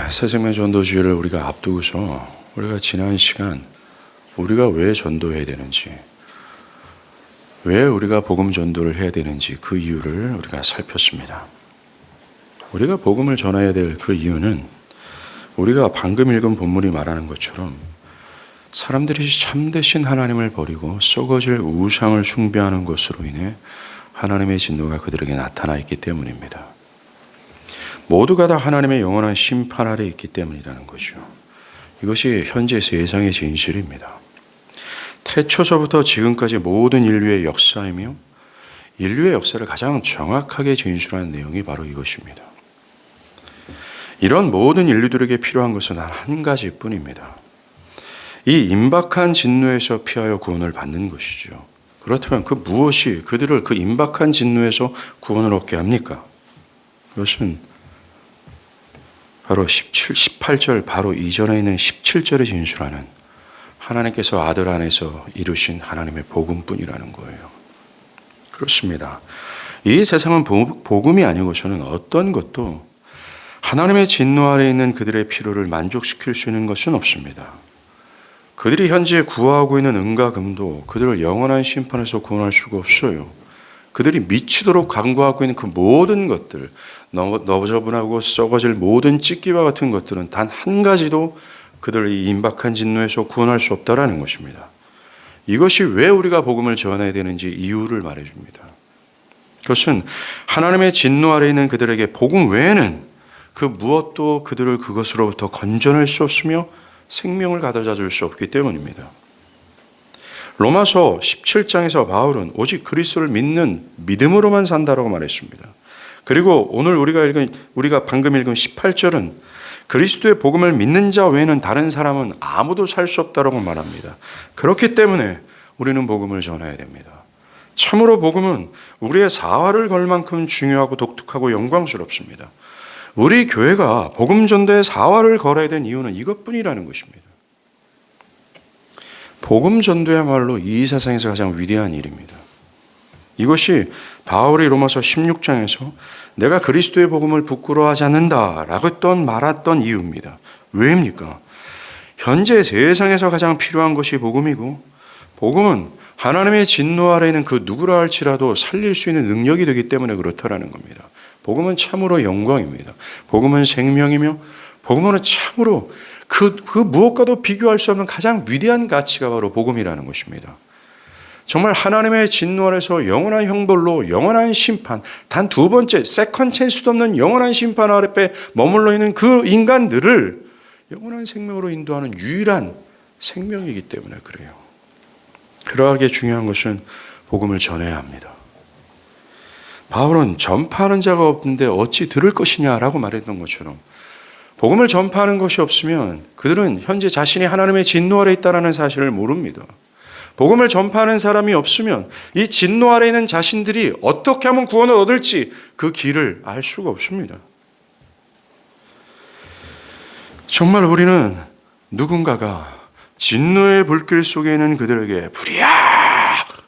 새생명 전도주의를 우리가 앞두고서 우리가 지난 시간 우리가 왜 전도해야 되는지, 왜 우리가 복음 전도를 해야 되는지 그 이유를 우리가 살폈습니다. 우리가 복음을 전해야 될 그 이유는 우리가 방금 읽은 본문이 말하는 것처럼 사람들이 참되신 하나님을 버리고 썩어질 우상을 숭배하는 것으로 인해 하나님의 진노가 그들에게 나타나 있기 때문입니다. 모두가 다 하나님의 영원한 심판 아래 있기 때문이라는 거죠. 이것이 현재 세상의 진실입니다. 태초서부터 지금까지 모든 인류의 역사이며 인류의 역사를 가장 정확하게 진술하는 내용이 바로 이것입니다. 이런 모든 인류들에게 필요한 것은 단 한 가지뿐입니다. 이 임박한 진노에서 피하여 구원을 받는 것이죠. 그렇다면 그 무엇이 그들을 그 임박한 진노에서 구원을 얻게 합니까? 그것은 바로 17, 18절 바로 이전에 있는 17절에 진술하는 하나님께서 아들 안에서 이루신 하나님의 복음뿐이라는 거예요. 그렇습니다. 이 세상은 복음이 아니고서는 어떤 것도 하나님의 진노 아래 있는 그들의 필요를 만족시킬 수 있는 것은 없습니다. 그들이 현재 구하고 있는 은과 금도 그들을 영원한 심판에서 구원할 수가 없어요. 그들이 미치도록 간구하고 있는 그 모든 것들, 너저분하고 썩어질 모든 찢기와 같은 것들은 단 한 가지도 그들을 이 임박한 진노에서 구원할 수 없다라는 것입니다. 이것이 왜 우리가 복음을 전해야 되는지 이유를 말해줍니다. 그것은 하나님의 진노 아래 있는 그들에게 복음 외에는 그 무엇도 그들을 그것으로부터 건져낼 수 없으며 생명을 가져다 줄 수 없기 때문입니다. 로마서 17장에서 바울은 오직 그리스도를 믿는 믿음으로만 산다라고 말했습니다. 그리고 오늘 우리가 방금 읽은 18절은 그리스도의 복음을 믿는 자 외에는 다른 사람은 아무도 살 수 없다라고 말합니다. 그렇기 때문에 우리는 복음을 전해야 됩니다. 참으로 복음은 우리의 사활을 걸 만큼 중요하고 독특하고 영광스럽습니다. 우리 교회가 복음 전도에 사활을 걸어야 된 이유는 이것뿐이라는 것입니다. 복음 전도야말로 이 세상에서 가장 위대한 일입니다. 이것이 바울이 로마서 16장에서 내가 그리스도의 복음을 부끄러워하지 않는다라고 말했던 이유입니다. 왜입니까? 현재 세상에서 가장 필요한 것이 복음이고 복음은 하나님의 진노 아래 있는 그 누구라 할지라도 살릴 수 있는 능력이 되기 때문에 그렇다라는 겁니다. 복음은 참으로 영광입니다. 복음은 생명이며 복음은 참으로 그 무엇과도 비교할 수 없는 가장 위대한 가치가 바로 복음이라는 것입니다. 정말 하나님의 진노 아래서 영원한 형벌로 영원한 심판, 단 두 번째 세컨 찬스도 없는 영원한 심판 아래 머물러 있는 그 인간들을 영원한 생명으로 인도하는 유일한 생명이기 때문에 그래요. 그러하게 중요한 것은 복음을 전해야 합니다. 바울은 전파하는 자가 없는데 어찌 들을 것이냐라고 말했던 것처럼 복음을 전파하는 것이 없으면 그들은 현재 자신이 하나님의 진노 아래 있다는 사실을 모릅니다. 복음을 전파하는 사람이 없으면 이 진노 아래 있는 자신들이 어떻게 하면 구원을 얻을지 그 길을 알 수가 없습니다. 정말 우리는 누군가가 진노의 불길 속에 있는 그들에게 불이야!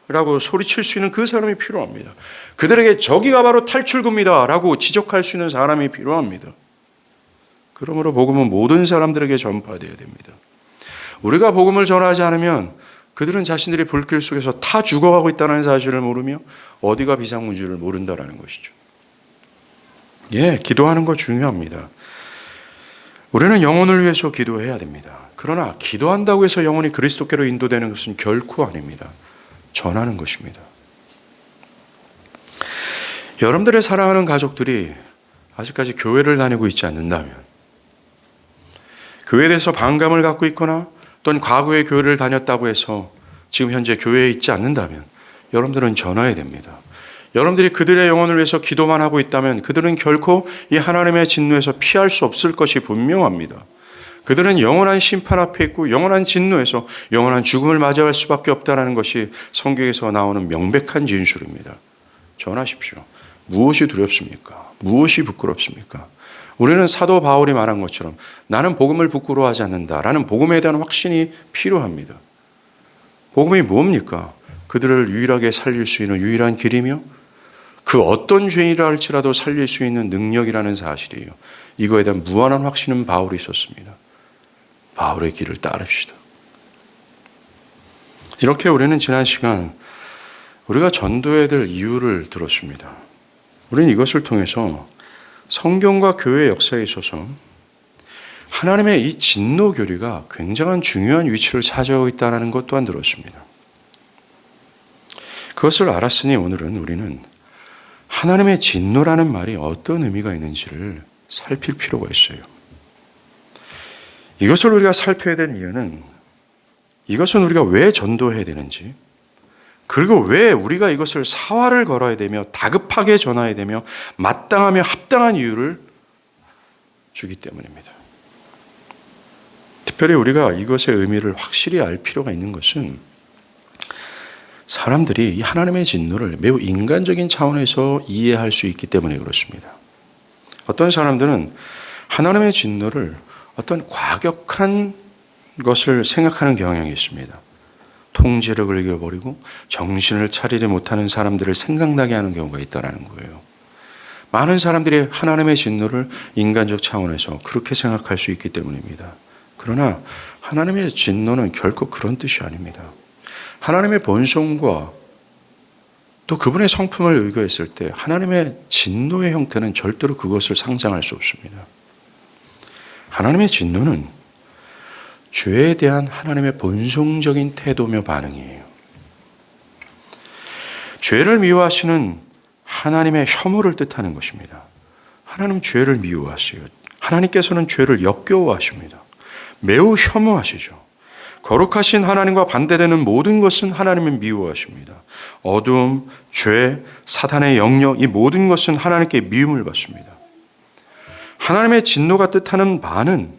라고 소리칠 수 있는 그 사람이 필요합니다. 그들에게 저기가 바로 탈출구입니다 라고 지적할 수 있는 사람이 필요합니다. 그러므로 복음은 모든 사람들에게 전파되어야 됩니다. 우리가 복음을 전하지 않으면 그들은 자신들이 불길 속에서 타 죽어가고 있다는 사실을 모르며 어디가 비상문지를 모른다라는 것이죠. 기도하는 거 중요합니다. 우리는 영혼을 위해서 기도해야 됩니다. 그러나 기도한다고 해서 영혼이 그리스도께로 인도되는 것은 결코 아닙니다. 전하는 것입니다. 여러분들의 사랑하는 가족들이 아직까지 교회를 다니고 있지 않는다면, 교회에 대해서 반감을 갖고 있거나 또는 과거에 교회를 다녔다고 해서 지금 현재 교회에 있지 않는다면 여러분들은 전해야 됩니다. 여러분들이 그들의 영혼을 위해서 기도만 하고 있다면 그들은 결코 이 하나님의 진노에서 피할 수 없을 것이 분명합니다. 그들은 영원한 심판 앞에 있고 영원한 진노에서 영원한 죽음을 맞이할 수밖에 없다는 것이 성경에서 나오는 명백한 진술입니다. 전하십시오. 무엇이 두렵습니까? 무엇이 부끄럽습니까? 우리는 사도 바울이 말한 것처럼 나는 복음을 부끄러워하지 않는다라는 복음에 대한 확신이 필요합니다. 복음이 뭡니까? 그들을 유일하게 살릴 수 있는 유일한 길이며 그 어떤 죄인이라 할지라도 살릴 수 있는 능력이라는 사실이에요. 이거에 대한 무한한 확신은 바울이 있었습니다. 바울의 길을 따릅시다. 이렇게 우리는 지난 시간 우리가 전도해야 될 이유를 들었습니다. 우리는 이것을 통해서 성경과 교회의 역사에 있어서 하나님의 이 진노 교리가 굉장한 중요한 위치를 차지하고 있다는 것 또한 들었습니다. 그것을 알았으니 오늘은 우리는 하나님의 진노라는 말이 어떤 의미가 있는지를 살필 필요가 있어요. 이것을 우리가 살펴야 되는 이유는 이것은 우리가 왜 전도해야 되는지, 그리고 왜 우리가 이것을 사활을 걸어야 되며 다급하게 전해야 되며 마땅하며 합당한 이유를 주기 때문입니다. 특별히 우리가 이것의 의미를 확실히 알 필요가 있는 것은 사람들이 이 하나님의 진노를 매우 인간적인 차원에서 이해할 수 있기 때문에 그렇습니다. 어떤 사람들은 하나님의 진노를 어떤 과격한 것을 생각하는 경향이 있습니다. 통제력을 잃어버리고 정신을 차리지 못하는 사람들을 생각나게 하는 경우가 있다는 거예요. 많은 사람들이 하나님의 진노를 인간적 차원에서 그렇게 생각할 수 있기 때문입니다. 그러나 하나님의 진노는 결코 그런 뜻이 아닙니다. 하나님의 본성과 또 그분의 성품을 의거했을 때 하나님의 진노의 형태는 절대로 그것을 상상할 수 없습니다. 하나님의 진노는 죄에 대한 하나님의 본성적인 태도며 반응이에요. 죄를 미워하시는 하나님의 혐오를 뜻하는 것입니다. 하나님은 죄를 미워하세요. 하나님께서는 죄를 역겨워하십니다. 매우 혐오하시죠. 거룩하신 하나님과 반대되는 모든 것은 하나님은 미워하십니다. 어두움, 죄, 사탄의 영역, 이 모든 것은 하나님께 미움을 받습니다. 하나님의 진노가 뜻하는 바는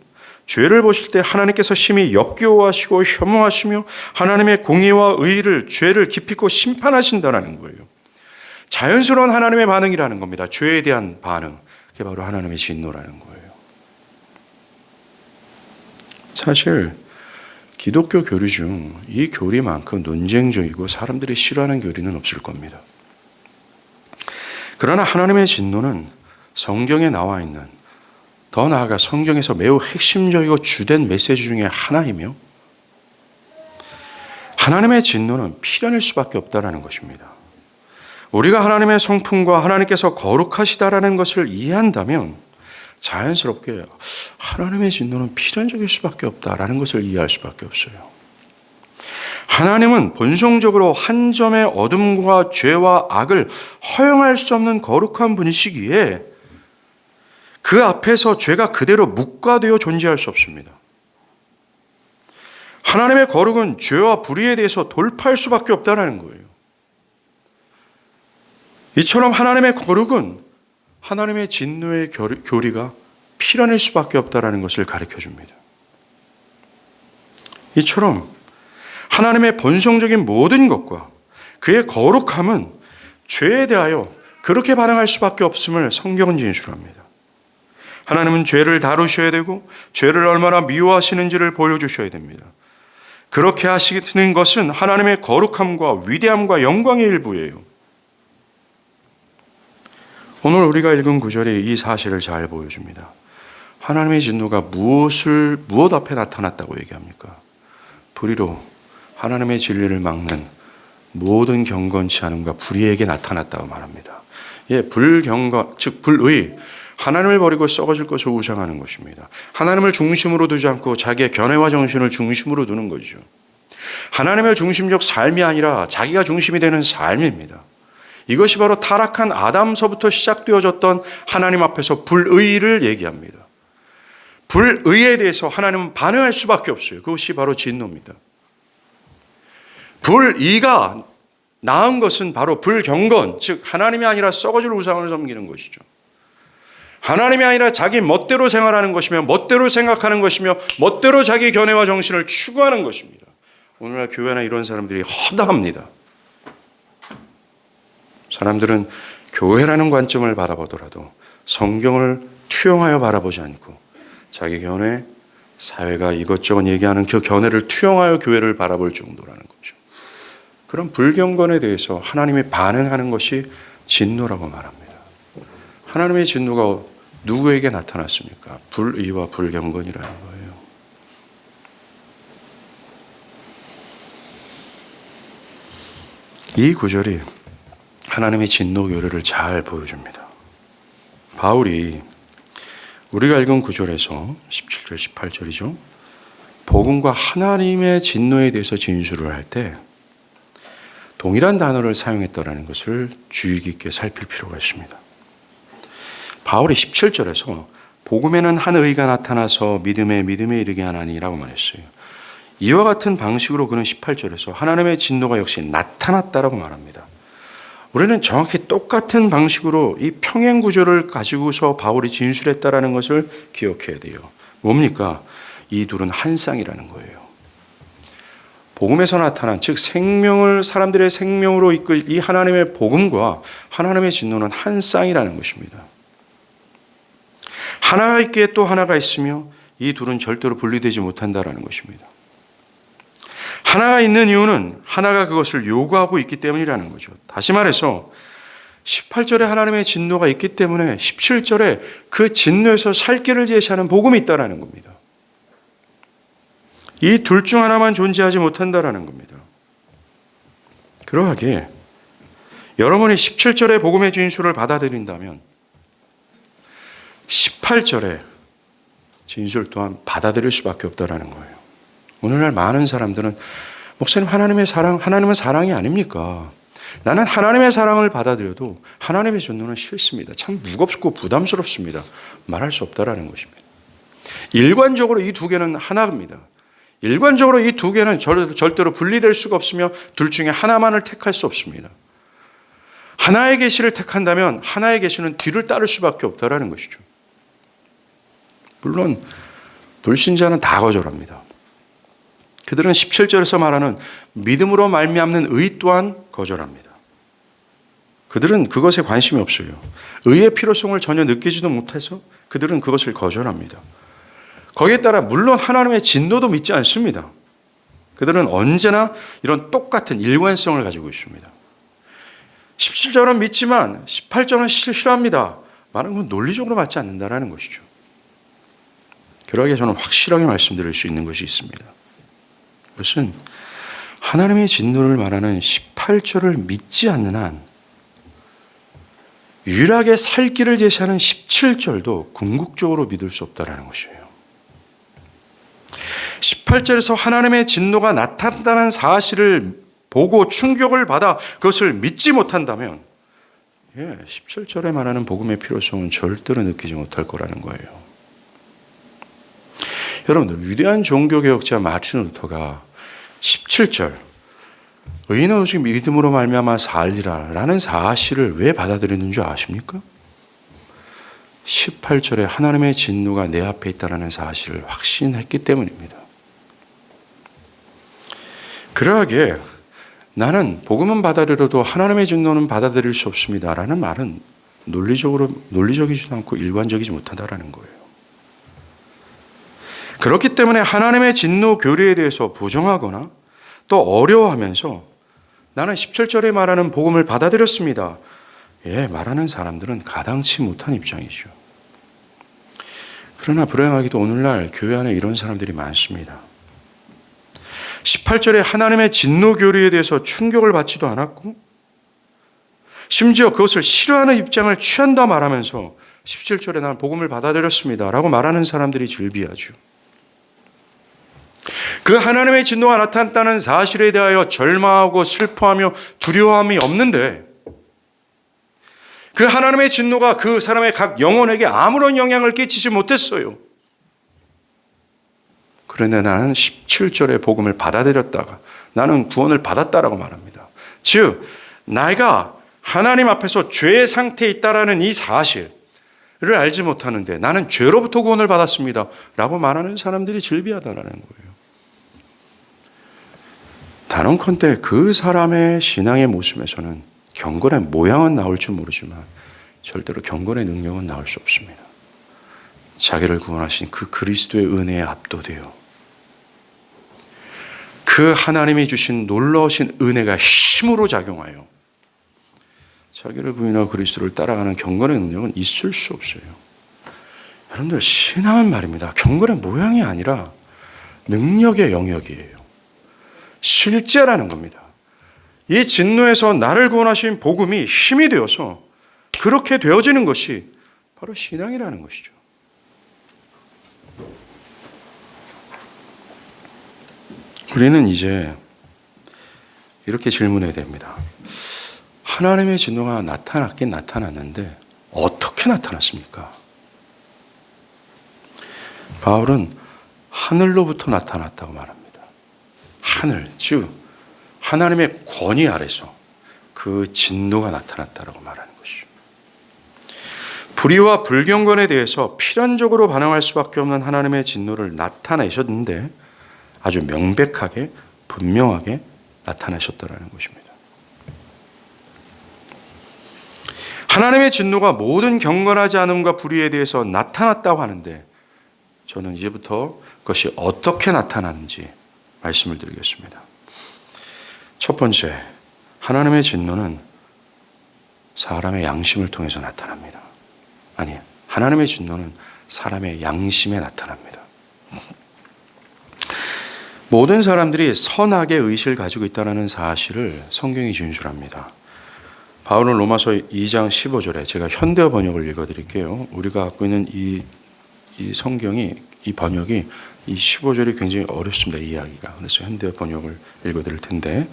죄를 보실 때 하나님께서 심히 역겨워하시고 혐오하시며 하나님의 공의와 의를, 죄를 깊이고 심판하신다는 거예요. 자연스러운 하나님의 반응이라는 겁니다. 죄에 대한 반응, 그게 바로 하나님의 진노라는 거예요. 사실 기독교 교리 중 이 교리만큼 논쟁적이고 사람들이 싫어하는 교리는 없을 겁니다. 그러나 하나님의 진노는 성경에 나와 있는, 더 나아가 성경에서 매우 핵심적이고 주된 메시지 중에 하나이며, 하나님의 진노는 필연일 수밖에 없다는 것입니다. 우리가 하나님의 성품과 하나님께서 거룩하시다라는 것을 이해한다면 자연스럽게 하나님의 진노는 필연적일 수밖에 없다라는 것을 이해할 수밖에 없어요. 하나님은 본성적으로 한 점의 어둠과 죄와 악을 허용할 수 없는 거룩한 분이시기에 그 앞에서 죄가 그대로 묵과되어 존재할 수 없습니다. 하나님의 거룩은 죄와 불의에 대해서 돌파할 수밖에 없다는 거예요. 이처럼 하나님의 거룩은 하나님의 진노의 교리가 필연일 수밖에 없다는 것을 가르쳐 줍니다. 이처럼 하나님의 본성적인 모든 것과 그의 거룩함은 죄에 대하여 그렇게 반응할 수밖에 없음을 성경은 진술합니다. 하나님은 죄를 다루셔야 되고 죄를 얼마나 미워하시는지를 보여주셔야 됩니다. 그렇게 하시는 것은 하나님의 거룩함과 위대함과 영광의 일부예요. 오늘 우리가 읽은 구절이 이 사실을 잘 보여줍니다. 하나님의 진노가 무엇 앞에 나타났다고 얘기합니까? 불의로 하나님의 진리를 막는 모든 경건치 않음과 불의에게 나타났다고 말합니다. 불경건, 즉 불의, 하나님을 버리고 썩어질 것을 우상하는 것입니다. 하나님을 중심으로 두지 않고 자기의 견해와 정신을 중심으로 두는 거죠. 하나님의 중심적 삶이 아니라 자기가 중심이 되는 삶입니다. 이것이 바로 타락한 아담서부터 시작되어졌던 하나님 앞에서 불의를 얘기합니다. 불의에 대해서 하나님은 반응할 수밖에 없어요. 그것이 바로 진노입니다. 불의가 나은 것은 바로 불경건, 즉 하나님이 아니라 썩어질 우상을 섬기는 것이죠. 하나님이 아니라 자기 멋대로 생활하는 것이며 멋대로 생각하는 것이며 멋대로 자기 견해와 정신을 추구하는 것입니다. 오늘날 교회나 이런 사람들이 허다합니다. 사람들은 교회라는 관점을 바라보더라도 성경을 투영하여 바라보지 않고 자기 견해, 사회가 이것저것 얘기하는 그 견해를 투영하여 교회를 바라볼 정도라는 거죠. 그런 불경건에 대해서 하나님이 반응하는 것이 진노라고 말합니다. 하나님의 진노가 누구에게 나타났습니까? 불의와 불경건이라는 거예요. 이 구절이 하나님의 진노 교례를 잘 보여줍니다. 바울이 우리가 읽은 구절에서 17절, 18절이죠. 복음과 하나님의 진노에 대해서 진술을 할 때 동일한 단어를 사용했다는 것을 주의 깊게 살필 필요가 있습니다. 바울이 17절에서 복음에는 한 의가 나타나서 믿음에 이르게 하나니라고 말했어요. 이와 같은 방식으로 그는 18절에서 하나님의 진노가 역시 나타났다라고 말합니다. 우리는 정확히 똑같은 방식으로 이 평행 구조를 가지고서 바울이 진술했다라는 것을 기억해야 돼요. 뭡니까? 이 둘은 한 쌍이라는 거예요. 복음에서 나타난, 즉 생명을 사람들의 생명으로 이끌 이 하나님의 복음과 하나님의 진노는 한 쌍이라는 것입니다. 하나가 있기에 또 하나가 있으며 이 둘은 절대로 분리되지 못한다라는 것입니다. 하나가 있는 이유는 하나가 그것을 요구하고 있기 때문이라는 거죠. 다시 말해서 18절에 하나님의 진노가 있기 때문에 17절에 그 진노에서 살 길을 제시하는 복음이 있다라는 겁니다. 이 둘 중 하나만 존재하지 못한다라는 겁니다. 그러하기에 여러분이 17절의 복음의 진술을 받아들인다면 18절의 진술 또한 받아들일 수밖에 없다라는 거예요. 오늘날 많은 사람들은 목사님 하나님은 사랑이 아닙니까? 나는 하나님의 사랑을 받아들여도 하나님의 진노는 싫습니다. 참 무겁고 부담스럽습니다. 말할 수 없다라는 것입니다. 일관적으로 이 두 개는 하나입니다. 일관적으로 이 두 개는 절대로 분리될 수가 없으며 둘 중에 하나만을 택할 수 없습니다. 하나의 계시를 택한다면 하나의 계시는 뒤를 따를 수밖에 없다라는 것이죠. 물론 불신자는 다 거절합니다. 그들은 17절에서 말하는 믿음으로 말미암는 의 또한 거절합니다. 그들은 그것에 관심이 없어요. 의의 필요성을 전혀 느끼지도 못해서 그들은 그것을 거절합니다. 거기에 따라 물론 하나님의 진노도 믿지 않습니다. 그들은 언제나 이런 똑같은 일관성을 가지고 있습니다. 17절은 믿지만 18절은 싫어합니다. 말하는 건 논리적으로 맞지 않는다는 것이죠. 그러기에 저는 확실하게 말씀드릴 수 있는 것이 있습니다. 그것은 하나님의 진노를 말하는 18절을 믿지 않는 한 유일하게 살 길을 제시하는 17절도 궁극적으로 믿을 수 없다는 것이에요. 18절에서 하나님의 진노가 나타난다는 사실을 보고 충격을 받아 그것을 믿지 못한다면 17절에 말하는 복음의 필요성은 절대로 느끼지 못할 거라는 거예요. 여러분들, 위대한 종교개혁자 마틴 루터가 17절 의인은 오직 믿음으로 말미암아 살리라 라는 사실을 왜 받아들였는 줄 아십니까? 18절에 하나님의 진노가 내 앞에 있다는 사실을 확신했기 때문입니다. 그러하기에 나는 복음은 받아들여도 하나님의 진노는 받아들일 수 없습니다 라는 말은 논리적이지도 않고 일관적이지 못하다라는 거예요. 그렇기 때문에 하나님의 진노 교리에 대해서 부정하거나 또 어려워하면서 나는 17절에 말하는 복음을 받아들였습니다. 말하는 사람들은 가당치 못한 입장이죠. 그러나 불행하게도 오늘날 교회 안에 이런 사람들이 많습니다. 18절에 하나님의 진노 교리에 대해서 충격을 받지도 않았고 심지어 그것을 싫어하는 입장을 취한다 말하면서 17절에 나는 복음을 받아들였습니다 라고 말하는 사람들이 즐비하죠. 그 하나님의 진노가 나타났다는 사실에 대하여 절망하고 슬퍼하며 두려움이 없는데 그 하나님의 진노가 그 사람의 각 영혼에게 아무런 영향을 끼치지 못했어요. 그런데 나는 17절의 복음을 받아들였다가 나는 구원을 받았다라고 말합니다. 즉 내가 하나님 앞에서 죄의 상태에 있다라는 이 사실을 알지 못하는데 나는 죄로부터 구원을 받았습니다 라고 말하는 사람들이 즐비하다라는 거예요. 단언컨대 그 사람의 신앙의 모습에서는 경건의 모양은 나올 줄 모르지만 절대로 경건의 능력은 나올 수 없습니다. 자기를 구원하신 그 그리스도의 은혜에 압도되어 그 하나님이 주신 놀라우신 은혜가 힘으로 작용하여 자기를 부인하고 그리스도를 따라가는 경건의 능력은 있을 수 없어요. 여러분들, 신앙은 말입니다. 경건의 모양이 아니라 능력의 영역이에요. 실제라는 겁니다. 이 진노에서 나를 구원하신 복음이 힘이 되어서 그렇게 되어지는 것이 바로 신앙이라는 것이죠. 우리는 이제 이렇게 질문해야 됩니다. 하나님의 진노가 나타났긴 나타났는데 어떻게 나타났습니까? 바울은 하늘로부터 나타났다고 말합니다. 하늘, 즉 하나님의 권위 아래서 그 진노가 나타났다고 말하는 것이죠. 불의와 불경건에 대해서 필연적으로 반응할 수밖에 없는 하나님의 진노를 나타내셨는데 아주 명백하게 분명하게 나타나셨다라는 것입니다. 하나님의 진노가 모든 경건하지 않음과 불의에 대해서 나타났다고 하는데 저는 이제부터 그것이 어떻게 나타나는지 말씀을 드리겠습니다. 첫 번째, 하나님의 진노는 사람의 양심을 통해서 나타납니다. 아니, 하나님의 진노는 사람의 양심에 나타납니다. 모든 사람들이 선악의 의식을 가지고 있다는 사실을 성경이 진술합니다. 바울은 로마서 2장 15절에 제가 현대어 번역을 읽어드릴게요. 우리가 갖고 있는 이 성경이, 이 번역이 이 15절이 굉장히 어렵습니다. 이해하기가. 그래서 현대어 번역을 읽어드릴 텐데,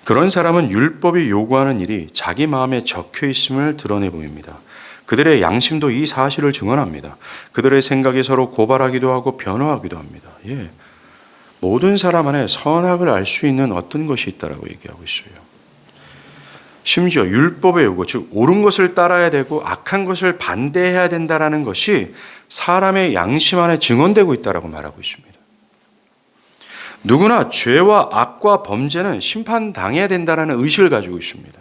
그런 사람은 율법이 요구하는 일이 자기 마음에 적혀 있음을 드러내 보입니다. 그들의 양심도 이 사실을 증언합니다. 그들의 생각이 서로 고발하기도 하고 변화하기도 합니다. 예. 모든 사람 안에 선악을 알 수 있는 어떤 것이 있다라고 얘기하고 있어요. 심지어 율법의 요구, 즉 옳은 것을 따라야 되고 악한 것을 반대해야 된다라는 것이 사람의 양심 안에 증언되고 있다라고 말하고 있습니다. 누구나 죄와 악과 범죄는 심판당해야 된다라는 의식을 가지고 있습니다.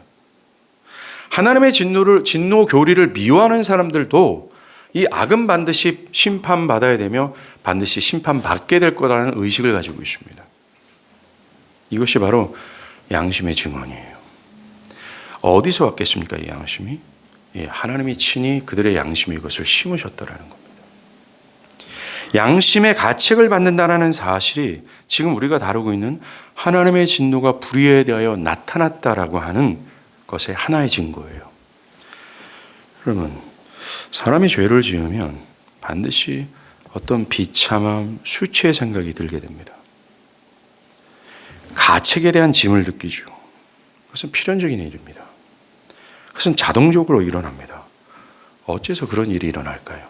하나님의 진노 교리를 미워하는 사람들도 이 악은 반드시 심판받아야 되며 반드시 심판받게 될 거라는 의식을 가지고 있습니다. 이것이 바로 양심의 증언이에요. 어디서 왔겠습니까? 이 양심이? 예, 하나님이 친히 그들의 양심에 이것을 심으셨다라는 겁니다. 양심의 가책을 받는다는 사실이 지금 우리가 다루고 있는 하나님의 진노가 불의에 대하여 나타났다라고 하는 것의 하나의 증거예요. 여러분, 사람이 죄를 지으면 반드시 어떤 비참함, 수치의 생각이 들게 됩니다. 가책에 대한 짐을 느끼죠. 그것은 필연적인 일입니다. 그것은 자동적으로 일어납니다. 어째서 그런 일이 일어날까요?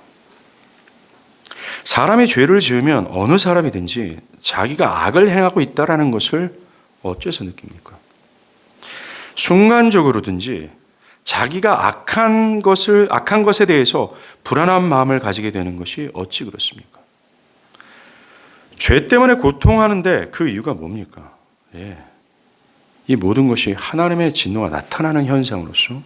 사람이 죄를 지으면 어느 사람이든지 자기가 악을 행하고 있다는 것을 어째서 느낍니까? 순간적으로든지 자기가 악한 것에 대해서 불안한 마음을 가지게 되는 것이 어찌 그렇습니까? 죄 때문에 고통하는데 그 이유가 뭡니까? 예. 이 모든 것이 하나님의 진노가 나타나는 현상으로서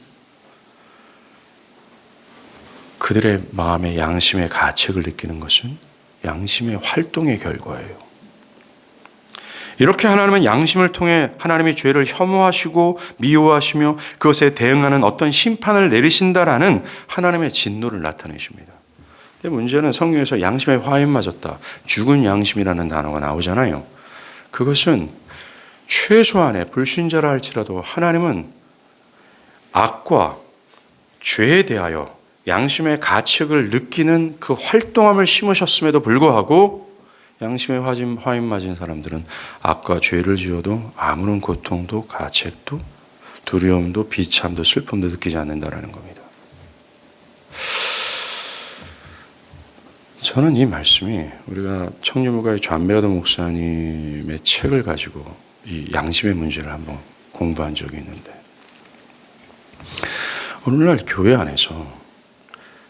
그들의 마음의 양심의 가책을 느끼는 것은 양심의 활동의 결과예요. 이렇게 하나님은 양심을 통해 하나님의 죄를 혐오하시고 미워하시며 그것에 대응하는 어떤 심판을 내리신다라는 하나님의 진노를 나타내십니다. 근데 문제는 성경에서 양심의 화인 맞았다, 죽은 양심이라는 단어가 나오잖아요. 그것은 최소한의 불신자라 할지라도 하나님은 악과 죄에 대하여 양심의 가책을 느끼는 그 활동함을 심으셨음에도 불구하고 양심의 화인 맞은 사람들은 악과 죄를 지어도 아무런 고통도 가책도 두려움도 비참도 슬픔도 느끼지 않는다라는 겁니다. 저는 이 말씀이 우리가 청년부가의 좌메가도 목사님의 책을 가지고 이 양심의 문제를 한번 공부한 적이 있는데, 오늘날 교회 안에서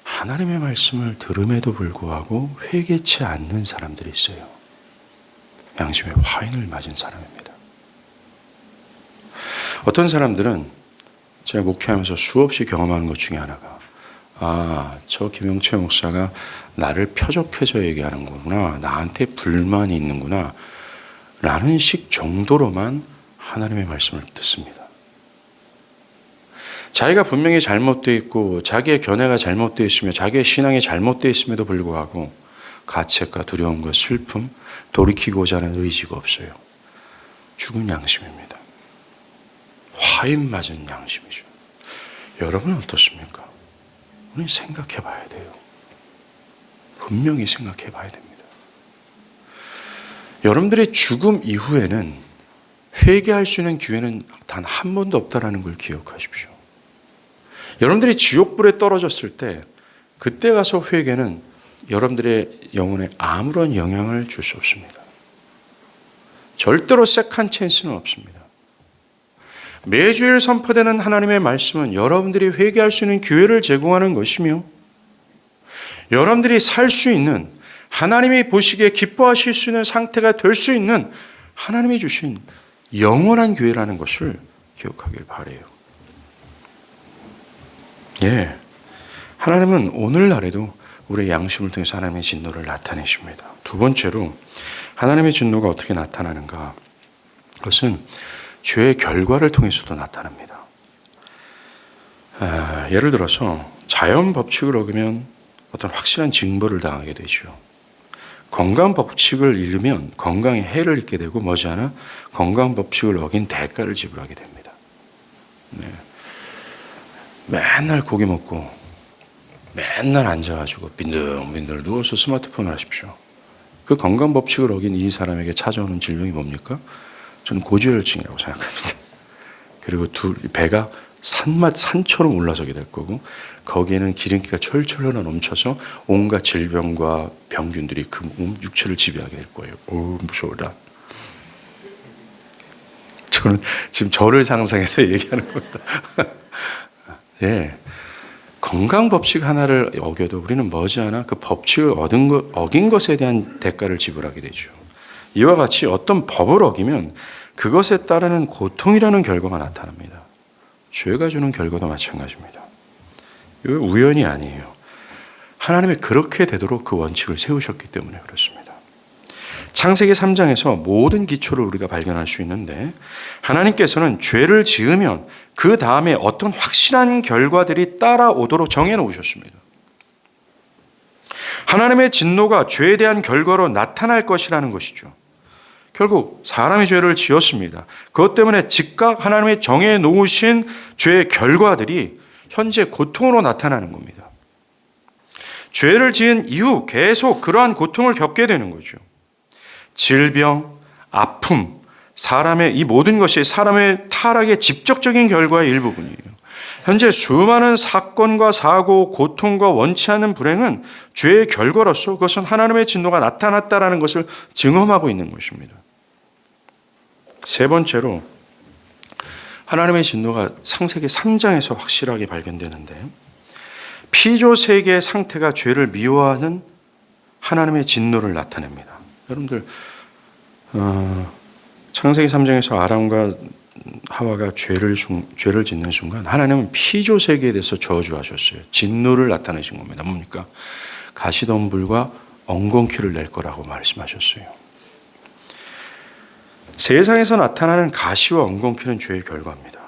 하나님의 말씀을 들음에도 불구하고 회개치 않는 사람들이 있어요. 양심의 화인을 맞은 사람입니다. 어떤 사람들은 제가 목회하면서 수없이 경험하는 것 중에 하나가, 저 김영채 목사가 나를 표적해서 얘기하는 거구나, 나한테 불만이 있는구나 라는 식 정도로만 하나님의 말씀을 듣습니다. 자기가 분명히 잘못되어 있고 자기의 견해가 잘못되어 있으며 자기의 신앙이 잘못되어 있음에도 불구하고 가책과 두려움과 슬픔, 돌이키고자 하는 의지가 없어요. 죽은 양심입니다. 화인 맞은 양심이죠. 여러분은 어떻습니까? 우리는 생각해 봐야 돼요. 분명히 생각해 봐야 됩니다. 여러분들의 죽음 이후에는 회개할 수 있는 기회는 단 한 번도 없다는 걸 기억하십시오. 여러분들이 지옥불에 떨어졌을 때 그때 가서 회개는 여러분들의 영혼에 아무런 영향을 줄 수 없습니다. 절대로 세컨 찬스는 없습니다. 매주일 선포되는 하나님의 말씀은 여러분들이 회개할 수 있는 기회를 제공하는 것이며 여러분들이 살 수 있는, 하나님이 보시기에 기뻐하실 수 있는 상태가 될 수 있는 하나님이 주신 영원한 기회라는 것을 기억하길 바라요. 예, 하나님은 오늘날에도 우리의 양심을 통해서 하나님의 진노를 나타내십니다. 두 번째로 하나님의 진노가 어떻게 나타나는가? 그것은 죄의 결과를 통해서도 나타납니다. 예를 들어서 자연 법칙을 어기면 어떤 확실한 징벌을 당하게 되죠. 건강 법칙을 잃으면 건강에 해를 입게 되고 머지않아 건강 법칙을 어긴 대가를 지불하게 됩니다. 네. 맨날 고기 먹고 맨날 앉아가지고 빈들빈들 누워서 스마트폰을 하십시오. 그 건강 법칙을 어긴 이 사람에게 찾아오는 질병이 뭡니까? 저는 고지혈증이라고 생각합니다. 그리고 배가 산처럼 올라서게 될 거고 거기에는 기름기가 철철 흘러 넘쳐서 온갖 질병과 병균들이 그 몸 육체를 지배하게 될 거예요. 오, 무서워라. 저는 지금 저를 상상해서 얘기하는 겁니다. 예, 건강 법칙 하나를 어겨도 우리는 머지않아 그 법칙을 어긴 것에 대한 대가를 지불하게 되죠. 이와 같이 어떤 법을 어기면 그것에 따르는 고통이라는 결과가 나타납니다. 죄가 주는 결과도 마찬가지입니다. 이거 우연이 아니에요. 하나님이 그렇게 되도록 그 원칙을 세우셨기 때문에 그렇습니다. 창세기 3장에서 모든 기초를 우리가 발견할 수 있는데 하나님께서는 죄를 지으면 그 다음에 어떤 확실한 결과들이 따라오도록 정해놓으셨습니다. 하나님의 진노가 죄에 대한 결과로 나타날 것이라는 것이죠. 결국 사람이 죄를 지었습니다. 그것 때문에 즉각 하나님의 정해 놓으신 죄의 결과들이 현재 고통으로 나타나는 겁니다. 죄를 지은 이후 계속 그러한 고통을 겪게 되는 거죠. 질병, 아픔, 이 모든 것이 사람의 타락의 직접적인 결과의 일부분이에요. 현재 수많은 사건과 사고, 고통과 원치 않는 불행은 죄의 결과로서 그것은 하나님의 진노가 나타났다는 것을 증언하고 있는 것입니다. 세 번째로 하나님의 진노가 창세기 3장에서 확실하게 발견되는데 피조 세계의 상태가 죄를 미워하는 하나님의 진노를 나타냅니다. 여러분들 창세기 3장에서 아담과 하와가 죄를 짓는 순간 하나님은 피조 세계에 대해서 저주하셨어요. 진노를 나타내신 겁니다. 뭡니까? 가시덤불과 엉겅퀴를 낼 거라고 말씀하셨어요. 세상에서 나타나는 가시와 엉겅퀴는 죄의 결과입니다.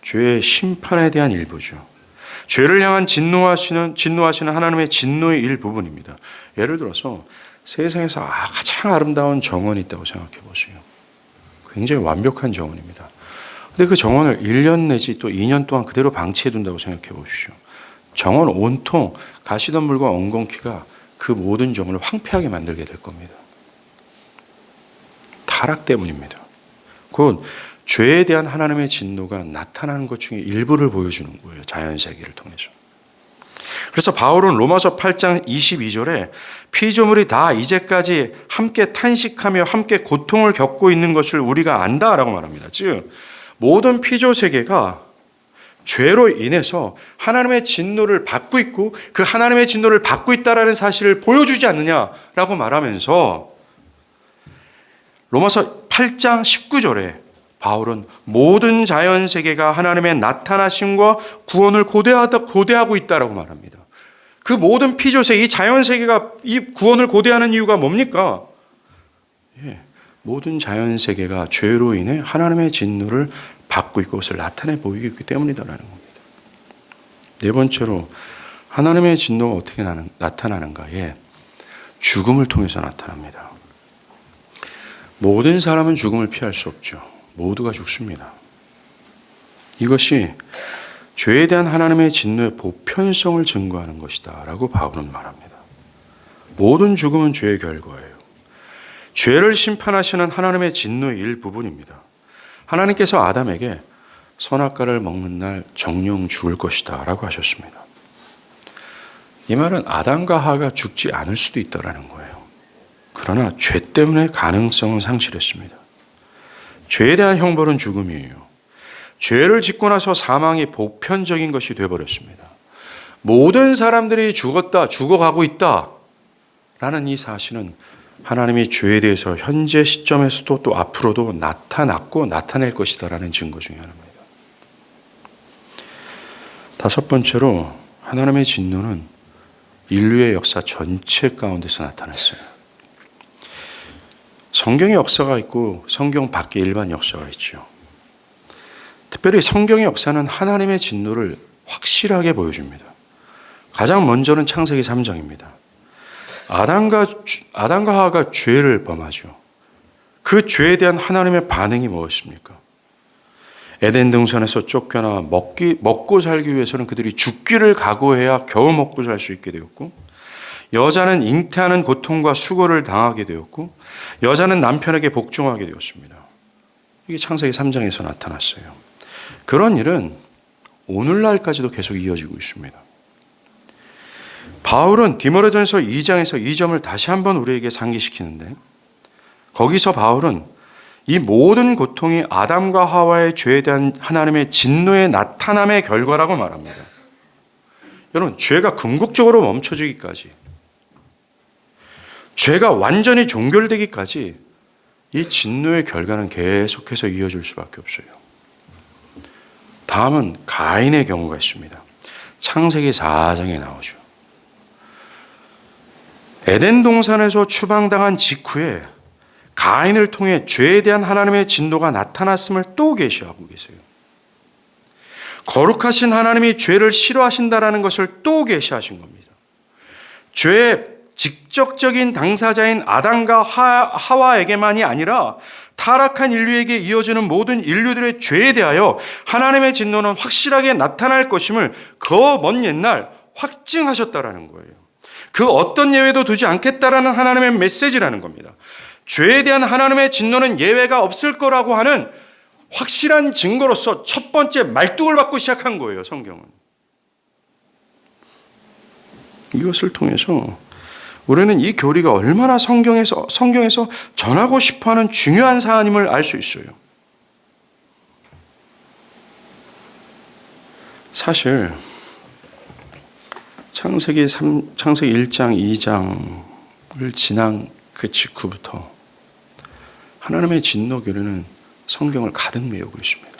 죄의 심판에 대한 일부죠. 죄를 향한 진노하시는 하나님의 진노의 일부분입니다. 예를 들어서 세상에서 가장 아름다운 정원이 있다고 생각해 보세요. 굉장히 완벽한 정원입니다. 근데 그 정원을 1년 내지 또 2년 동안 그대로 방치해 둔다고 생각해 보십시오. 정원 온통 가시덤불과 엉겅퀴가 그 모든 정원을 황폐하게 만들게 될 겁니다. 타락 때문입니다. 곧 죄에 대한 하나님의 진노가 나타나는 것 중에 일부를 보여주는 거예요. 자연세계를 통해서. 그래서 바울은 로마서 8장 22절에 피조물이 다 이제까지 함께 탄식하며 함께 고통을 겪고 있는 것을 우리가 안다라고 말합니다. 즉 모든 피조세계가 죄로 인해서 하나님의 진노를 받고 있고 그 하나님의 진노를 받고 있다라는 사실을 보여주지 않느냐라고 말하면서 로마서 8장 19절에 바울은 모든 자연세계가 하나님의 나타나심과 구원을 고대하고 있다라고 말합니다. 그 모든 피조세계, 이 자연세계가 이 구원을 고대하는 이유가 뭡니까? 모든 자연세계가 죄로 인해 하나님의 진노를 받고 있고 그것을 나타내 보이기 때문이다라는 겁니다. 네 번째로 하나님의 진노가 어떻게 나타나는가에 죽음을 통해서 나타납니다. 모든 사람은 죽음을 피할 수 없죠. 모두가 죽습니다. 이것이 죄에 대한 하나님의 진노의 보편성을 증거하는 것이다 라고 바울은 말합니다. 모든 죽음은 죄의 결과예요. 죄를 심판하시는 하나님의 진노의 일부분입니다. 하나님께서 아담에게 선악과를 먹는 날 정령 죽을 것이다 라고 하셨습니다. 이 말은 아담과 하와가 죽지 않을 수도 있다라는 거예요. 그러나 죄 때문에 가능성은 상실했습니다. 죄에 대한 형벌은 죽음이에요. 죄를 짓고 나서 사망이 보편적인 것이 되어버렸습니다. 모든 사람들이 죽었다, 죽어가고 있다 라는 이 사실은 하나님이 죄에 대해서 현재 시점에서도 또 앞으로도 나타났고 나타낼 것이다 라는 증거 중에 하나입니다. 다섯 번째로 하나님의 진노는 인류의 역사 전체 가운데서 나타났어요. 성경의 역사가 있고 성경 밖에 일반 역사가 있죠. 특별히 성경의 역사는 하나님의 진노를 확실하게 보여줍니다. 가장 먼저는 창세기 3장입니다. 아담과 하와가 죄를 범하죠. 그 죄에 대한 하나님의 반응이 무엇입니까? 에덴 동산에서 쫓겨나 먹고 살기 위해서는 그들이 죽기를 각오해야 겨우 먹고 살 수 있게 되었고, 여자는 잉태하는 고통과 수고를 당하게 되었고, 여자는 남편에게 복종하게 되었습니다. 이게 창세기 3장에서 나타났어요. 그런 일은 오늘날까지도 계속 이어지고 있습니다. 바울은 디모데전서 2장에서 이 점을 다시 한번 우리에게 상기시키는데, 거기서 바울은 이 모든 고통이 아담과 하와의 죄에 대한 하나님의 진노의 나타남의 결과라고 말합니다. 여러분, 죄가 궁극적으로 멈춰지기까지, 죄가 완전히 종결되기까지 이 진노의 결과는 계속해서 이어질 수밖에 없어요. 다음은 가인의 경우가 있습니다. 창세기 4장에 나오죠. 에덴 동산에서 추방당한 직후에 가인을 통해 죄에 대한 하나님의 진노가 나타났음을 또 계시하고 계세요. 거룩하신 하나님이 죄를 싫어하신다라는 것을 또 계시하신 겁니다. 죄의 직접적인 당사자인 아담과 하와에게만이 아니라 타락한 인류에게 이어지는 모든 인류들의 죄에 대하여 하나님의 진노는 확실하게 나타날 것임을 그 먼 옛날 확증하셨다라는 거예요. 그 어떤 예외도 두지 않겠다라는 하나님의 메시지라는 겁니다. 죄에 대한 하나님의 진노는 예외가 없을 거라고 하는 확실한 증거로서 첫 번째 말뚝을 받고 시작한 거예요, 성경은. 이것을 통해서 우리는 이 교리가 얼마나 성경에서 전하고 싶어하는 중요한 사안임을 알 수 있어요. 사실 창세기 1장, 2장을 지난 그 직후부터 하나님의 진노 교리는 성경을 가득 메우고 있습니다.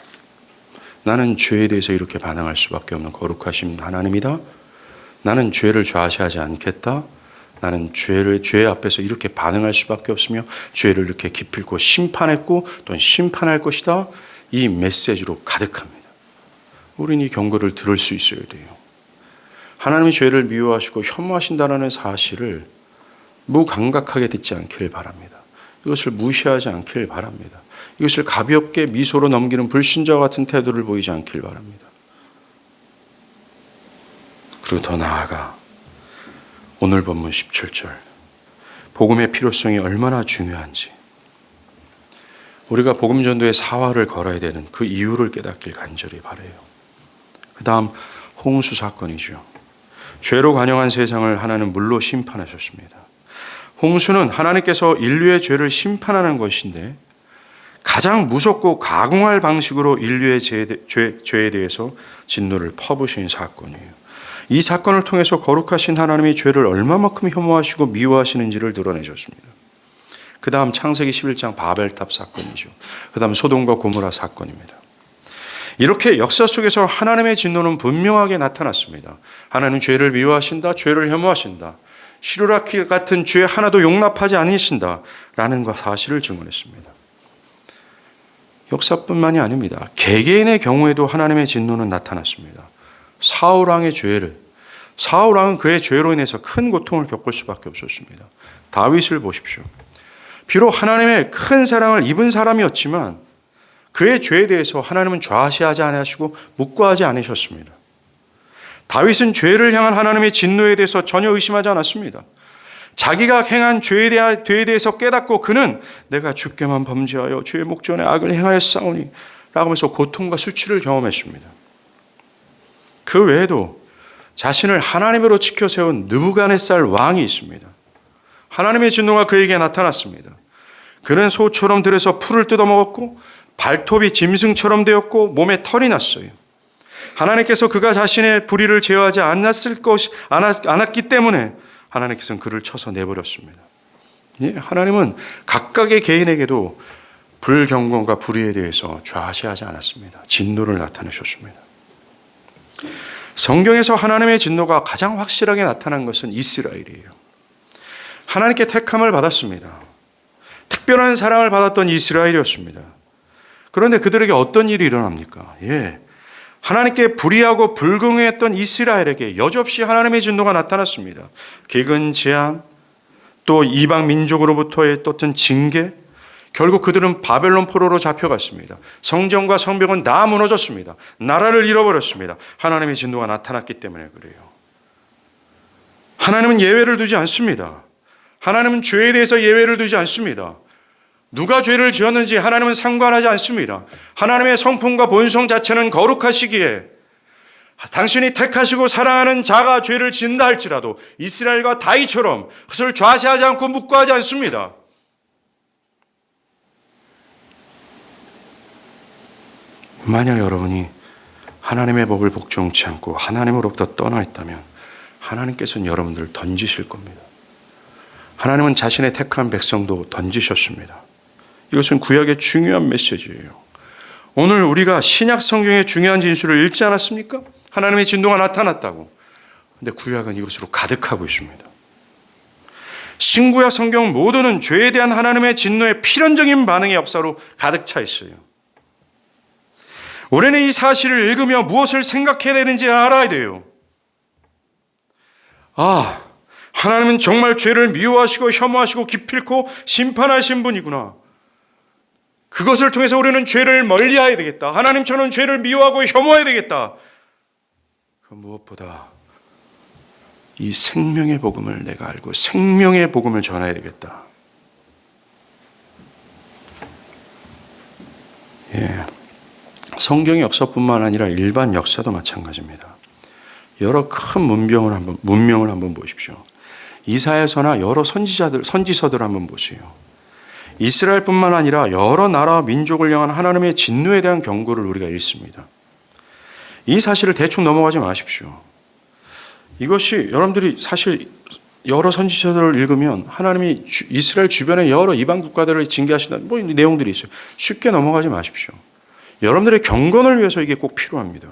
나는 죄에 대해서 이렇게 반응할 수밖에 없는 거룩하신 하나님이다. 나는 죄를 좌시하지 않겠다. 나는 죄 앞에서 이렇게 반응할 수밖에 없으며 죄를 이렇게 기필코 심판했고 또는 심판할 것이다. 이 메시지로 가득합니다. 우리는 이 경고를 들을 수 있어야 돼요. 하나님이 죄를 미워하시고 혐오하신다는 사실을 무감각하게 듣지 않기를 바랍니다. 이것을 무시하지 않기를 바랍니다. 이것을 가볍게 미소로 넘기는 불신자와 같은 태도를 보이지 않기를 바랍니다. 그리고 더 나아가 오늘 본문 17절 복음의 필요성이 얼마나 중요한지, 우리가 복음 전도의 사활을 걸어야 되는 그 이유를 깨닫길 간절히 바라요. 그 다음 홍수 사건이죠. 죄로 관영한 세상을 하나는 물로 심판하셨습니다. 홍수는 하나님께서 인류의 죄를 심판하는 것인데 가장 무섭고 가공할 방식으로 인류의 죄에 대해서 진노를 퍼부으신 사건이에요. 이 사건을 통해서 거룩하신 하나님이 죄를 얼마만큼 혐오하시고 미워하시는지를 드러내셨습니다. 그 다음 창세기 11장 바벨탑 사건이죠. 그 다음 소돔과 고모라 사건입니다. 이렇게 역사 속에서 하나님의 진노는 분명하게 나타났습니다. 하나님 죄를 미워하신다, 죄를 혐오하신다, 시루라키 같은 죄 하나도 용납하지 않으신다라는 사실을 증언했습니다. 역사뿐만이 아닙니다. 개개인의 경우에도 하나님의 진노는 나타났습니다. 사울왕의 죄를, 사울왕은 그의 죄로 인해서 큰 고통을 겪을 수밖에 없었습니다. 다윗을 보십시오. 비록 하나님의 큰 사랑을 입은 사람이었지만 그의 죄에 대해서 하나님은 좌시하지 않으시고 묵과하지 않으셨습니다. 다윗은 죄를 향한 하나님의 진노에 대해서 전혀 의심하지 않았습니다. 자기가 행한 죄에 대해서 깨닫고 그는 내가 주께만 범죄하여 주의 목전에 악을 행하였사오니 라고 하면서 고통과 수치를 경험했습니다. 그 외에도 자신을 하나님으로 지켜 세운 느부갓네살 왕이 있습니다. 하나님의 진노가 그에게 나타났습니다. 그는 소처럼 들에서 풀을 뜯어먹었고 발톱이 짐승처럼 되었고 몸에 털이 났어요. 하나님께서 그가 자신의 불의를 제어하지 않았기 때문에 하나님께서는 그를 쳐서 내버렸습니다. 하나님은 각각의 개인에게도 불경건과 불의에 대해서 좌시하지 않았습니다. 진노를 나타내셨습니다. 성경에서 하나님의 진노가 가장 확실하게 나타난 것은 이스라엘이에요. 하나님께 택함을 받았습니다. 특별한 사랑을 받았던 이스라엘이었습니다. 그런데 그들에게 어떤 일이 일어납니까? 하나님께 불의하고 불경외했던 이스라엘에게 여지없이 하나님의 진노가 나타났습니다. 기근, 재앙, 또 이방 민족으로부터의 어떤 징계, 결국 그들은 바벨론 포로로 잡혀갔습니다. 성전과 성벽은 다 무너졌습니다. 나라를 잃어버렸습니다. 하나님의 진노가 나타났기 때문에 그래요. 하나님은 예외를 두지 않습니다. 하나님은 죄에 대해서 예외를 두지 않습니다. 누가 죄를 지었는지 하나님은 상관하지 않습니다. 하나님의 성품과 본성 자체는 거룩하시기에 당신이 택하시고 사랑하는 자가 죄를 지은다 할지라도 이스라엘과 다윗처럼 그것을 좌시하지 않고 묵과하지 않습니다. 만약 여러분이 하나님의 법을 복종치 않고 하나님으로부터 떠나 있다면 하나님께서는 여러분들을 던지실 겁니다. 하나님은 자신의 택한 백성도 던지셨습니다. 이것은 구약의 중요한 메시지예요. 오늘 우리가 신약 성경의 중요한 진술을 읽지 않았습니까? 하나님의 진노가 나타났다고. 그런데 구약은 이것으로 가득하고 있습니다. 신구약 성경 모두는 죄에 대한 하나님의 진노의 필연적인 반응의 역사로 가득 차 있어요. 우리는 이 사실을 읽으며 무엇을 생각해야 되는지 알아야 돼요. 하나님은 정말 죄를 미워하시고 혐오하시고 기필코 심판하신 분이구나. 그것을 통해서 우리는 죄를 멀리해야 되겠다. 하나님처럼 죄를 미워하고 혐오해야 되겠다. 그 무엇보다 이 생명의 복음을 내가 알고 생명의 복음을 전해야 되겠다. 성경의 역사뿐만 아니라 일반 역사도 마찬가지입니다. 여러 큰 문명을 한번 보십시오. 이사야서나 여러 선지서들 한번 보세요. 이스라엘뿐만 아니라 여러 나라 민족을 향한 하나님의 진노에 대한 경고를 우리가 읽습니다. 이 사실을 대충 넘어가지 마십시오. 이것이 여러분들이 사실 여러 선지서들을 읽으면 하나님이 이스라엘 주변의 여러 이방 국가들을 징계하신다는 내용들이 있어요. 쉽게 넘어가지 마십시오. 여러분들의 경건을 위해서 이게 꼭 필요합니다.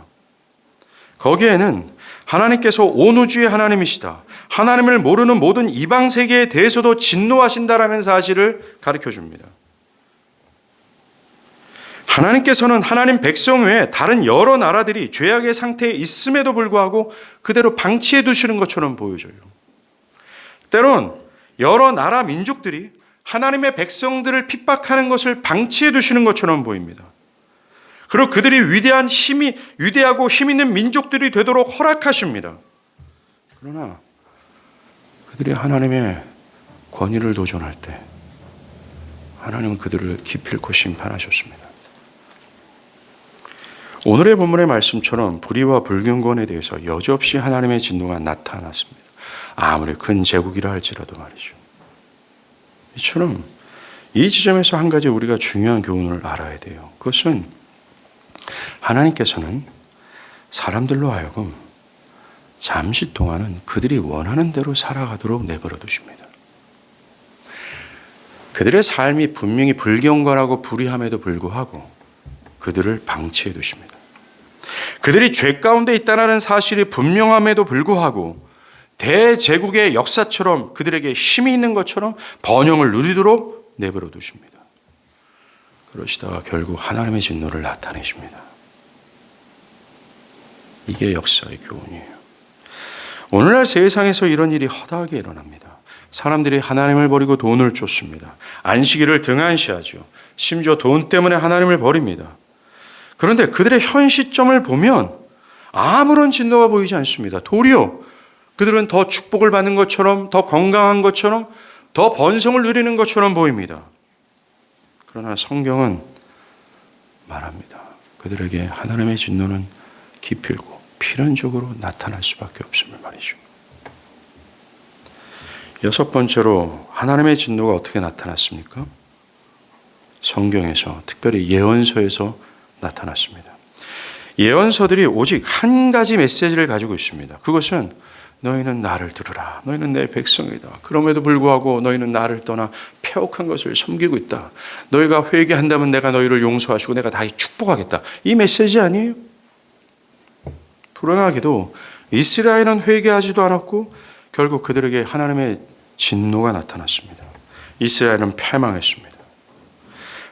거기에는 하나님께서 온 우주의 하나님이시다. 하나님을 모르는 모든 이방 세계에 대해서도 진노하신다라는 사실을 가르쳐 줍니다. 하나님께서는 하나님 백성 외에 다른 여러 나라들이 죄악의 상태에 있음에도 불구하고 그대로 방치해 두시는 것처럼 보여져요. 때론 여러 나라 민족들이 하나님의 백성들을 핍박하는 것을 방치해 두시는 것처럼 보입니다. 그리고 그들이 위대하고 힘 있는 민족들이 되도록 허락하십니다. 그러나 그들이 하나님의 권위를 도전할 때 하나님은 그들을 기필코 심판하셨습니다. 오늘의 본문의 말씀처럼 불의와 불경건에 대해서 여지없이 하나님의 진노가 나타났습니다. 아무리 큰 제국이라 할지라도 말이죠. 이처럼 이 지점에서 한 가지 우리가 중요한 교훈을 알아야 돼요. 그것은 하나님께서는 사람들로 하여금 잠시 동안은 그들이 원하는 대로 살아가도록 내버려 두십니다. 그들의 삶이 분명히 불경건하고 불의함에도 불구하고 그들을 방치해 두십니다. 그들이 죄 가운데 있다는 사실이 분명함에도 불구하고 대제국의 역사처럼 그들에게 힘이 있는 것처럼 번영을 누리도록 내버려 두십니다. 그러시다가 결국 하나님의 진노를 나타내십니다. 이게 역사의 교훈이에요. 오늘날 세상에서 이런 일이 허다하게 일어납니다. 사람들이 하나님을 버리고 돈을 쫓습니다. 안식일을 등한시하죠. 심지어 돈 때문에 하나님을 버립니다. 그런데 그들의 현 시점을 보면 아무런 진노가 보이지 않습니다. 도리어 그들은 더 축복을 받는 것처럼, 더 건강한 것처럼, 더 번성을 누리는 것처럼 보입니다. 그러나 성경은 말합니다. 그들에게 하나님의 진노는 기필고 필연적으로 나타날 수밖에 없음을 말이죠. 여섯 번째로 하나님의 진노가 어떻게 나타났습니까? 성경에서, 특별히 예언서에서 나타났습니다. 예언서들이 오직 한 가지 메시지를 가지고 있습니다. 그것은 너희는 나를 들으라. 너희는 내 백성이다. 그럼에도 불구하고 너희는 나를 떠나 패역한 것을 섬기고 있다. 너희가 회개한다면 내가 너희를 용서하시고 내가 다시 축복하겠다. 이 메시지 아니에요? 불행하게도 이스라엘은 회개하지도 않았고 결국 그들에게 하나님의 진노가 나타났습니다. 이스라엘은 패망했습니다.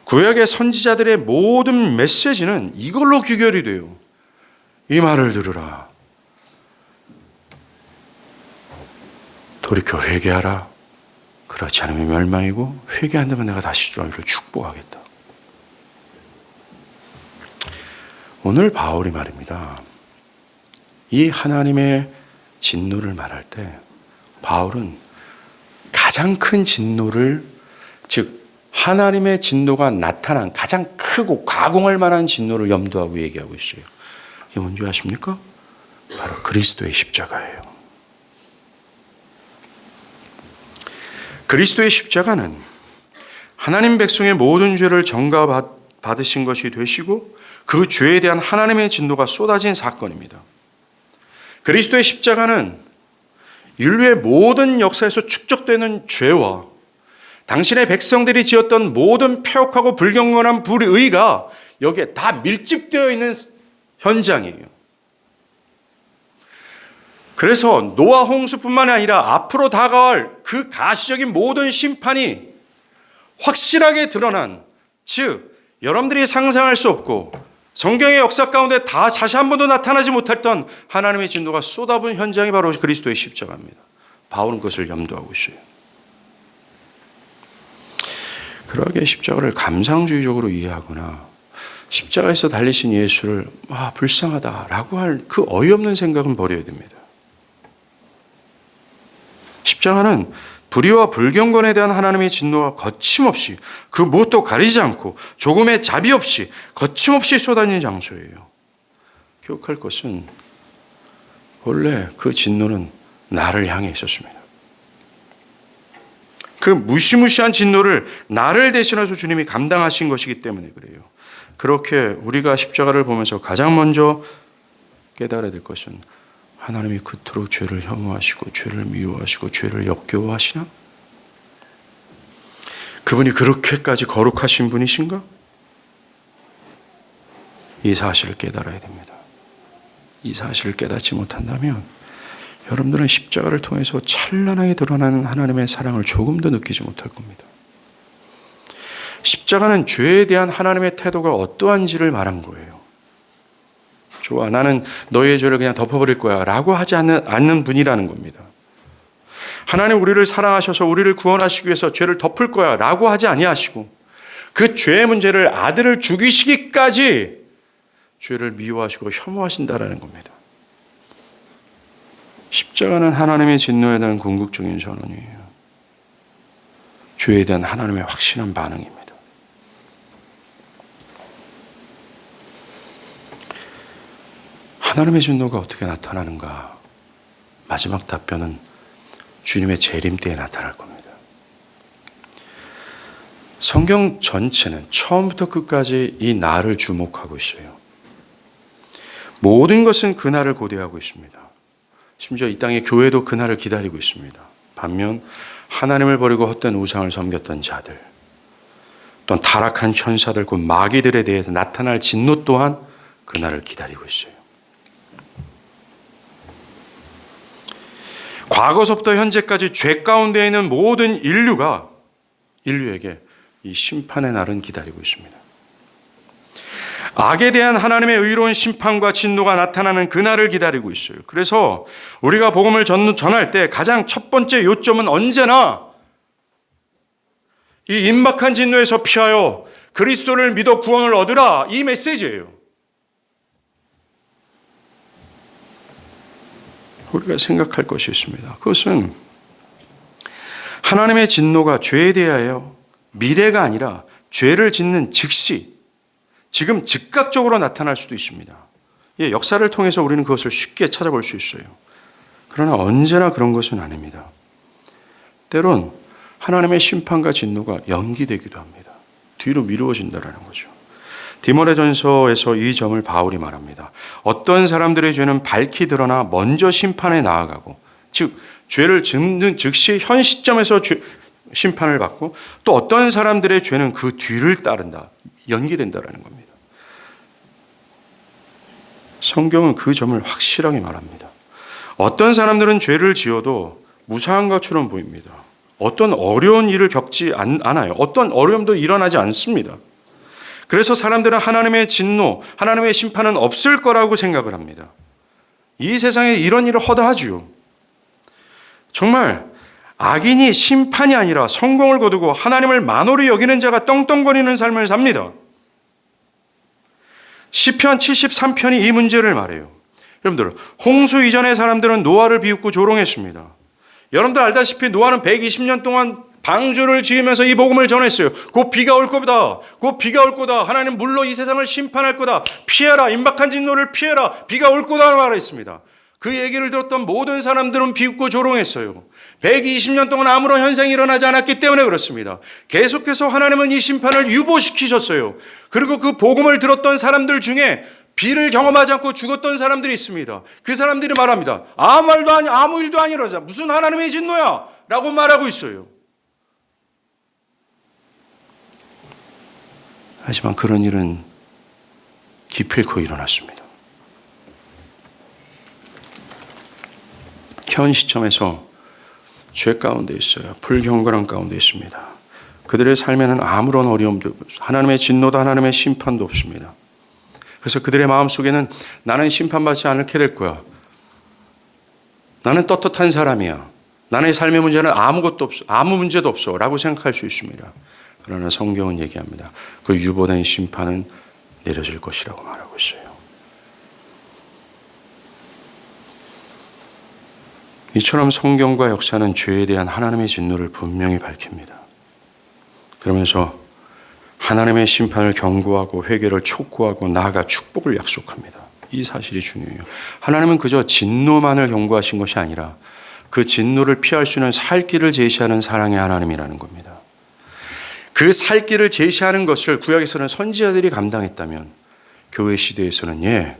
구약의 선지자들의 모든 메시지는 이걸로 귀결이 돼요. 이 말을 들으라. 돌이켜 회개하라. 그렇지 않으면 멸망이고 회개한다면 내가 다시 너희를 축복하겠다. 오늘 바울이 말입니다. 이 하나님의 진노를 말할 때 바울은 가장 큰 진노를, 즉 하나님의 진노가 나타난 가장 크고 가공할 만한 진노를 염두하고 얘기하고 있어요. 이게 뭔지 아십니까? 바로 그리스도의 십자가예요. 그리스도의 십자가는 하나님 백성의 모든 죄를 전가받으신 것이 되시고 그 죄에 대한 하나님의 진노가 쏟아진 사건입니다. 그리스도의 십자가는 인류의 모든 역사에서 축적되는 죄와 당신의 백성들이 지었던 모든 패역하고 불경건한 불의가 여기에 다 밀집되어 있는 현장이에요. 그래서 노아 홍수뿐만 아니라 앞으로 다가올 그 가시적인 모든 심판이 확실하게 드러난, 즉 여러분들이 상상할 수 없고 성경의 역사 가운데 다 다시 한 번도 나타나지 못했던 하나님의 진노가 쏟아부은 현장이 바로 그리스도의 십자가입니다. 바울은 그것을 염두하고 있어요. 그러기에 십자가를 감상주의적으로 이해하거나 십자가에서 달리신 예수를 불쌍하다라고 할 그 어이없는 생각은 버려야 됩니다. 십자가는 불의와 불경건에 대한 하나님의 진노가 거침없이, 그 무엇도 가리지 않고 조금의 자비 없이 거침없이 쏟아지는 장소예요. 기억할 것은 원래 그 진노는 나를 향해 있었습니다. 그 무시무시한 진노를 나를 대신해서 주님이 감당하신 것이기 때문에 그래요. 그렇게 우리가 십자가를 보면서 가장 먼저 깨달아야 될 것은 하나님이 그토록 죄를 혐오하시고 죄를 미워하시고 죄를 역겨워하시나? 그분이 그렇게까지 거룩하신 분이신가? 이 사실을 깨달아야 됩니다. 이 사실을 깨닫지 못한다면 여러분들은 십자가를 통해서 찬란하게 드러나는 하나님의 사랑을 조금 더 느끼지 못할 겁니다. 십자가는 죄에 대한 하나님의 태도가 어떠한지를 말한 거예요. 좋아, 나는 너희의 죄를 그냥 덮어버릴 거야 라고 하지 않는 분이라는 겁니다. 하나님 우리를 사랑하셔서 우리를 구원하시기 위해서 죄를 덮을 거야 라고 하지 아니하시고 그 죄의 문제를 아들을 죽이시기까지 죄를 미워하시고 혐오하신다라는 겁니다. 십자가는 하나님의 진노에 대한 궁극적인 선언이에요. 죄에 대한 하나님의 확실한 반응입니다. 하나님의 진노가 어떻게 나타나는가? 마지막 답변은 주님의 재림 때에 나타날 겁니다. 성경 전체는 처음부터 끝까지 이 날을 주목하고 있어요. 모든 것은 그 날을 고대하고 있습니다. 심지어 이 땅의 교회도 그 날을 기다리고 있습니다. 반면 하나님을 버리고 헛된 우상을 섬겼던 자들, 또한 타락한 천사들, 곧 마귀들에 대해서 나타날 진노 또한 그 날을 기다리고 있어요. 과거서부터 현재까지 죄 가운데 있는 모든 인류에게 이 심판의 날은 기다리고 있습니다. 악에 대한 하나님의 의로운 심판과 진노가 나타나는 그날을 기다리고 있어요. 그래서 우리가 복음을 전할 때 가장 첫 번째 요점은 언제나 이 임박한 진노에서 피하여 그리스도를 믿어 구원을 얻으라, 이 메시지예요. 우리가 생각할 것이 있습니다. 그것은 하나님의 진노가 죄에 대하여 미래가 아니라 죄를 짓는 즉시, 지금 즉각적으로 나타날 수도 있습니다. 예, 역사를 통해서 우리는 그것을 쉽게 찾아볼 수 있어요. 그러나 언제나 그런 것은 아닙니다. 때론 하나님의 심판과 진노가 연기되기도 합니다. 뒤로 미루어진다는 거죠. 디모데전서에서 이 점을 바울이 말합니다. 어떤 사람들의 죄는 밝히 드러나 먼저 심판에 나아가고, 즉 죄를 짓는 즉시 현 시점에서 심판을 받고, 또 어떤 사람들의 죄는 그 뒤를 따른다, 연기된다는 겁니다. 성경은 그 점을 확실하게 말합니다. 어떤 사람들은 죄를 지어도 무사한 것처럼 보입니다. 어떤 어려운 일을 겪지 않아요. 어떤 어려움도 일어나지 않습니다. 그래서 사람들은 하나님의 진노, 하나님의 심판은 없을 거라고 생각을 합니다. 이 세상에 이런 일을 허다하지요. 정말 악인이 심판이 아니라 성공을 거두고 하나님을 만홀히 여기는 자가 떵떵거리는 삶을 삽니다. 시편 73편이 이 문제를 말해요. 여러분들, 홍수 이전의 사람들은 노아를 비웃고 조롱했습니다. 여러분들 알다시피 노아는 120년 동안 방주를 지으면서 이 복음을 전했어요. 곧 비가 올 거다. 곧 비가 올 거다. 하나님 물로 이 세상을 심판할 거다. 피해라. 임박한 진노를 피해라. 비가 올 거다 말했습니다. 그 얘기를 들었던 모든 사람들은 비웃고 조롱했어요. 120년 동안 아무런 현상이 일어나지 않았기 때문에 그렇습니다. 계속해서 하나님은 이 심판을 유보시키셨어요. 그리고 그 복음을 들었던 사람들 중에 비를 경험하지 않고 죽었던 사람들이 있습니다. 그 사람들이 말합니다. 아무 일도 아니라자. 무슨 하나님의 진노야? 라고 말하고 있어요. 하지만 그런 일은 기필코 일어났습니다. 현 시점에서 죄 가운데 있어요. 불경건한 가운데 있습니다. 그들의 삶에는 아무런 어려움도 없습니다. 하나님의 진노도 하나님의 심판도 없습니다. 그래서 그들의 마음속에는 나는 심판받지 않게 될 거야. 나는 떳떳한 사람이야. 나의 삶의 문제는 아무것도 없어. 아무 문제도 없어. 라고 생각할 수 있습니다. 그러나 성경은 얘기합니다. 그 유보된 심판은 내려질 것이라고 말하고 있어요. 이처럼 성경과 역사는 죄에 대한 하나님의 진노를 분명히 밝힙니다. 그러면서 하나님의 심판을 경고하고 회개를 촉구하고 나아가 축복을 약속합니다. 이 사실이 중요해요. 하나님은 그저 진노만을 경고하신 것이 아니라 그 진노를 피할 수 있는 살 길을 제시하는 사랑의 하나님이라는 겁니다. 그 살 길을 제시하는 것을 구약에서는 선지자들이 감당했다면 교회 시대에서는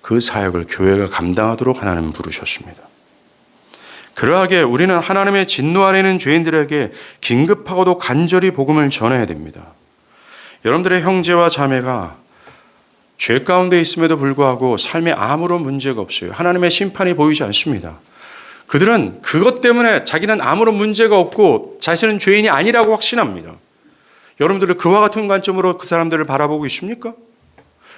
그 사역을 교회가 감당하도록 하나님은 부르셨습니다. 그러하게 우리는 하나님의 진노 아래 있는 죄인들에게 긴급하고도 간절히 복음을 전해야 됩니다. 여러분들의 형제와 자매가 죄 가운데 있음에도 불구하고 삶에 아무런 문제가 없어요. 하나님의 심판이 보이지 않습니다. 그들은 그것 때문에 자기는 아무런 문제가 없고 자신은 죄인이 아니라고 확신합니다. 여러분들은 그와 같은 관점으로 그 사람들을 바라보고 있습니까?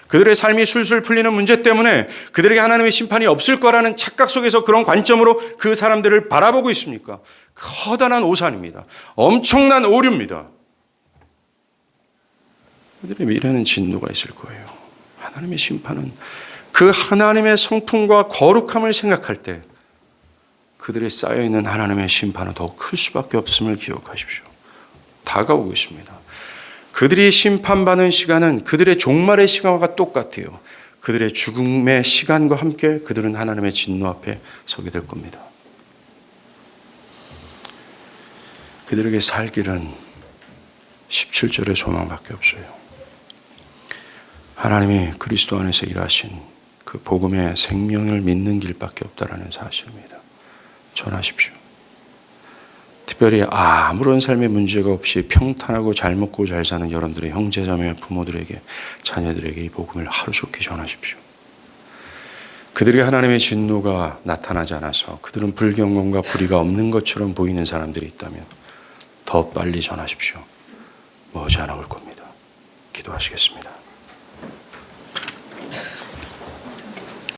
그들의 삶이 술술 풀리는 문제 때문에 그들에게 하나님의 심판이 없을 거라는 착각 속에서 그런 관점으로 그 사람들을 바라보고 있습니까? 커다란 오산입니다. 엄청난 오류입니다. 그들의 미래는 진노가 있을 거예요. 하나님의 심판은 그 하나님의 성품과 거룩함을 생각할 때 그들의 쌓여있는 하나님의 심판은 더 클 수밖에 없음을 기억하십시오. 다가오고 있습니다. 그들이 심판받는 시간은 그들의 종말의 시간과 똑같아요. 그들의 죽음의 시간과 함께 그들은 하나님의 진노 앞에 서게 될 겁니다. 그들에게 살 길은 17절의 소망밖에 없어요. 하나님이 그리스도 안에서 일하신 그 복음의 생명을 믿는 길밖에 없다라는 사실입니다. 전하십시오. 특별히 아무런 삶의 문제가 없이 평탄하고 잘 먹고 잘 사는 여러분들의 형제자매 부모들에게 자녀들에게 이 복음을 하루속히 전하십시오. 그들에게 하나님의 진노가 나타나지 않아서 그들은 불경건과 불의가 없는 것처럼 보이는 사람들이 있다면 더 빨리 전하십시오. 머지않아 올 겁니다. 기도하시겠습니다.